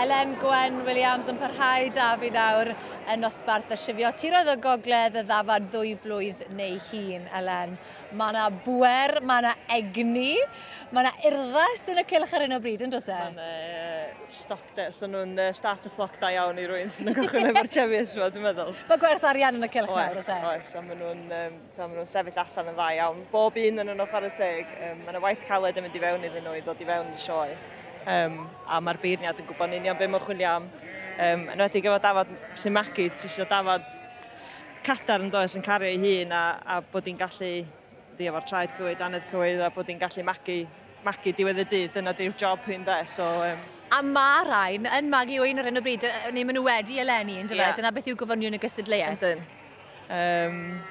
Elen Gwen Williams yn parhau Dafi nawr yn nosbarth y Cheviot Tiroedd y Gogledd y Dafad Dwyflwydd neu hun, Elen. Mae yna bwer, mae yna egni, mae yna urddas yn y cylch ar hyn o bryd, yn dos e? Mae'n stoc de, so nhw'n start y floc da iawn i rwy'n sy'n gychwyn efo'r Cheviot yma, dwi'n meddwl. Mae gwerth arian yn y cylch nawr, oes e? Oes, a maen nhw'n sefyll allan yn dda iawn. Bob un yn nhw'n chwarae teg, mae yna waith caled yn mynd i fewn iddyn nhw i ddod i fewn i Sioe. A mae'r beirniad yn gwybod union beth mae'n chwilio am. Yn wedi efo Dafad sy'n magu, ti eisiau Dafad cadar yn does yn cario ei hun a bod hi'n gallu, di efo'r traed cywyd, anedd cywyd, a bod hi'n gallu magu diwedd y dydd, dyna di'r job hyn de. So, a mae rhain yn magu o un ar hyn o bryd, neu maen nhw wedi eleni, yn dyfed, dyna beth yw gofynion y gystadleuaeth. Ydyn.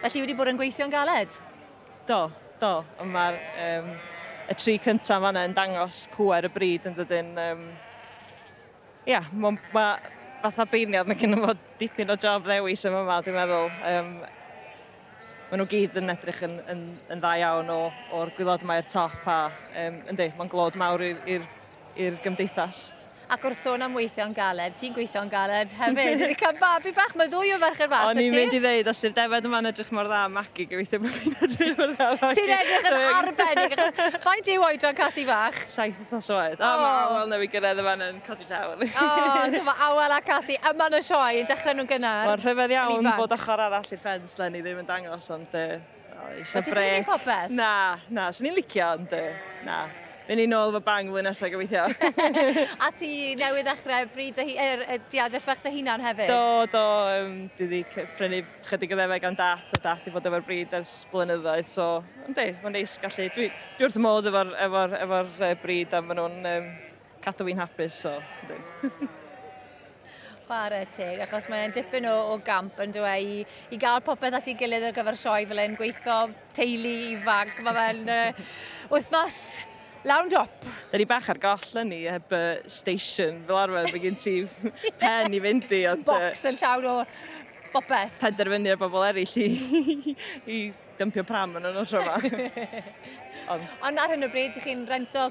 Felly wedi bod yn gweithio'n galed? Do, ond mae'r y tri cyntaf fan'na yn dangos pŵer y bryd yn dydyn. Mae fatha beirniad, mae gen i fod dipyn o job ddewis yma, dwi'n meddwl. Maen nhw gyd yn edrych yn dda iawn o'r gwylod yma i'r top a mae'n glod mawr i'r gymdeithas. Ac o'r sôn am weithio'n galed, ti'n gweithio'n galed hefyd. Wedi cael babi bach, mae ddwy o ferch fath, O'n i'n mynd i ddeud, os yw'r Defed yma'n edrych mor dda magu, gobeithio bod fi'n edrych mor dda magu. Ti'n edrych yn arbennig, achos faint yw oedran Casi fach? 7 wythnos oed. Mae awel newid gyrraedd yma'n yn codi llawr. So mae awel a Casi yma yn y Sioe yn dechrau nhw'n gynnar. Mae'n rhyfedd iawn bod ochr arall i'r ffens Lenny ddim yn dangos, ond eisiau brec. Ti'n popeth? Na, sy'n ni'n licio, ond na. Fy'n ni'n ôl fy bang flwyddyn nesaf gobeithio. A ti newydd ddechrau bryd diadell fach dy hunan hefyd? Do. Dwi wedi prynu chydig o ddefeg gan dat, a dat i fod efo'r bryd ers blynyddoedd. So, mae'n neis gallu. Dwi wrth y modd efo'r bryd, a maen nhw'n cadw fi'n hapus. So, Chwarae teg, achos mae'n dipyn o gamp yn dweud i gael popeth at ei gilydd ar gyfer Sioe fel e'n gweithio teulu ifanc. Mae fe'n wythnos lawn dop. Da ni bach ar goll yn ni, heb station fel arfer, fe gen ti pen i fynd i. Bocs yn llawn o bopeth. Penderfynu ar bobl eraill i dympio pram yn nhw'n tro yma. Ond ar hyn o bryd, chi'n rento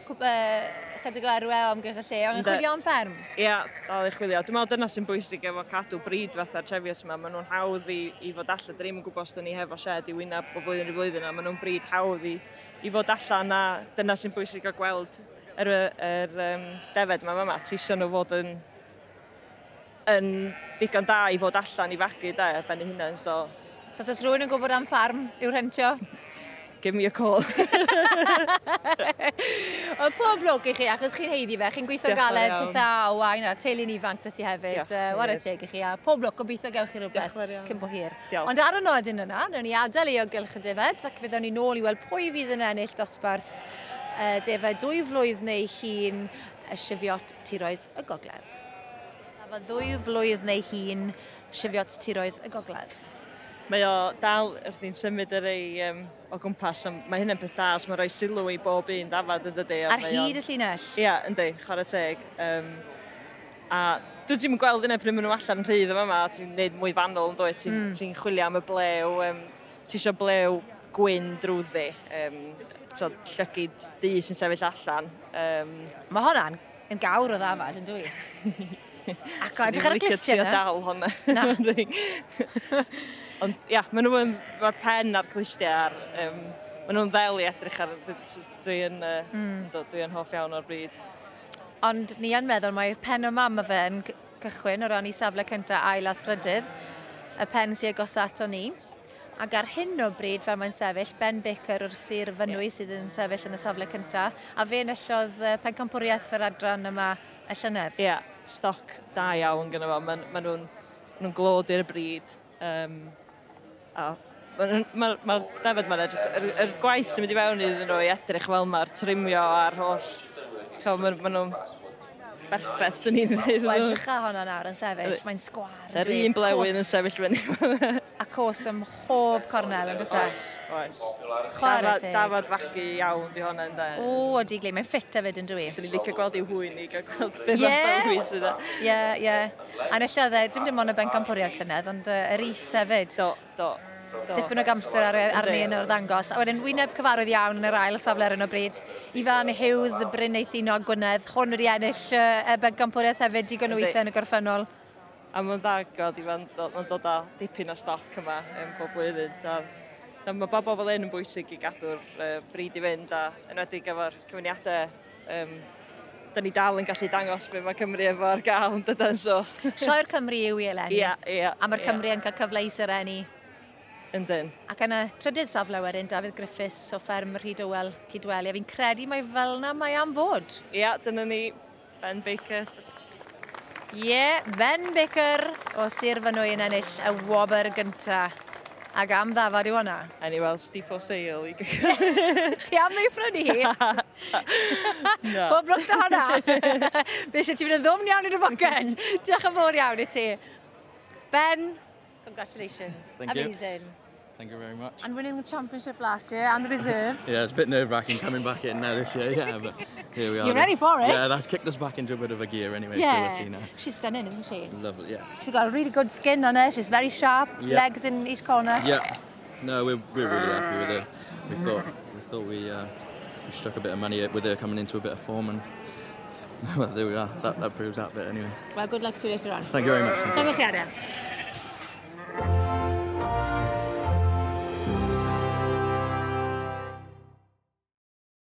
chydig o erwe o amgylch y lle, ond yn chwilio am fferm? Ia, dal i chwilio. Dwi'n meddwl dyna sy'n bwysig efo cadw bryd fatha'r Cheviot yma. Maen nhw'n hawdd i fod allan. Dyn ni'n gwybod os dyn ni hefo shed i wyneb o flwyddyn i flwyddyn. Maen nhw'n bryd hawdd i fod allan, a dyna sy'n bwysig o gweld yr defed yma. Ti eisiau nhw fod yn digon da i fod allan i fagu ben eu hunain. So os rhywun yn gwybod am ffarm i'w rentio? Give me a call. O pob lwc i chi, achos chi'n heiddi fe, chi'n gweithio galed, titha o wain a'r teulu'n ifanc dy ti hefyd. Wara teg i chi, a pob lwc gobeithio gewch chi rhywbeth cyn bo hir. Ond ar y nodyn yna, nawn ni adael i o gylch y Defed, ac fyddwn ni nôl i weld pwy fydd yn ennill dosbarth Defaid Dwyflwydd neu hun y Cheviot Tiroedd y Gogledd. Dafad Dwyflwydd neu hun Cheviot Tiroedd y Gogledd. Mae o dal wrth ni'n symud yr ei o gwmpas. Mae hynny'n peth da, os mae'n rhoi sylw i bob un Dafad yn dydy. Ar hyd y llinell? Ia, yndi, chwarae teg. A dwi'n ti'n gweld yna pryd maen nhw allan rhydd yma, ti'n gwneud mwy fanwl yn dweud, ti'n chwilio am y blew, ti eisiau blew gwyn drwyddi, llygyd du sy'n sefyll allan. Mae hwnna'n yn gawr o Ddafad, yn dwi? Ac o edrych ar y glistiau yna? Dal hwnna. Na. Ond ia, maen nhw'n pen a'r clistiau, maen nhw'n ddel i edrych ar, dwi'n hoff iawn o'r bryd. Ond ni yn meddwl mae'r pen o mam fe yn cychwyn o ran i safle cyntaf ail a thrydydd, y pen sy'n agos ato ni. Ac ar hyn o bryd fel mae'n sefyll, Ben Baker o'r Sir Fynwy sydd yn sefyll yn y safle cyntaf, a fe enillodd pencampwriaeth yr adran yma y llynedd. Ia, stoc da iawn gyda fo, maen nhw'n glod i'r bryd. Mae'r Defed ma'n edrych, yr gwaith sy'n mynd i fewn iddyn nhw i edrych fel mae'r trimio a'r holl, maen nhw'n berffaith sy'n ni'n dweud. Wel, drycha hwnna nawr yn sefyll, mae'n sgwar. Yr un blewyn yn sefyll fyny. A cos ym mhob cornel yn dysas. Oes. Chwarae teg. Dafad fagu iawn di hwnna yn da. O, digli, mae'n ffit hefyd yn dwi. Swn i'n licio gweld i'w hwyn i, gael gweld beth o'n hwyn sydd da. Ie. A nillodd dim ond y bencampwriaeth llynedd, ond yr is hefyd. Do. dipyn o gamster ar ni yn yr ddangos. A wedyn, wyneb cyfarwydd iawn yn yr ail safle ar hyn o bryd. Ifan Hughes, y Bryn Eithino Gwynedd, hwn wedi ennill bencampwriaeth hefyd digon o weithiau yn y gorffennol. A mae'n ddagod, Ifan, mae'n dod â dipyn o stoc yma pob blwyddyn. Mae bobl fel un yn bwysig i gadw'r bryd i fynd, a enwedig efo'r cyfyniadau da ni dal yn gallu dangos be mae Cymru efo'r gael yn dydyn, so... Sioe'r Cymru yw i eleni. Ie. A mae'r Cymru yn cael cyfle i syreni. Yndyn. Ac yn y trydydd safle wedyn, Dafydd Griffiths o fferm Rhydywel Cydweli. A fi'n credu mai fel yna mae am fod. Ie, dyna ni, Ben Baker. Ie, Ben Baker o Sir Fynwy yn ennill y wobr gyntaf. Ac am ddafad yw hwnna. A ni weld Steve o Seil i Ti am ei ffrynu hi? No. Pob blwch da hwnna. Fe eisiau ti fynd yn ddwmn iawn i'r boced. Diolch yn fawr iawn i ti. Ben, congratulations. Thank you. Amazing. Thank you very much. And winning the championship last year and the reserve. Yeah, it's a bit nerve-wracking coming back in now this year, yeah, but here we are. You're ready for it? Yeah, that's kicked us back into a bit of a gear anyway, so we'll see now. She's stunning, isn't she? Lovely, yeah. She's got a really good skin on her. She's very sharp. Yeah. Legs in each corner. Yeah. No, we're really happy with her. We thought we struck a bit of money with her coming into a bit of form, and well, there we are. That proves that bit anyway. Well, good luck to you later on. Thank you very much. Llongychiadau.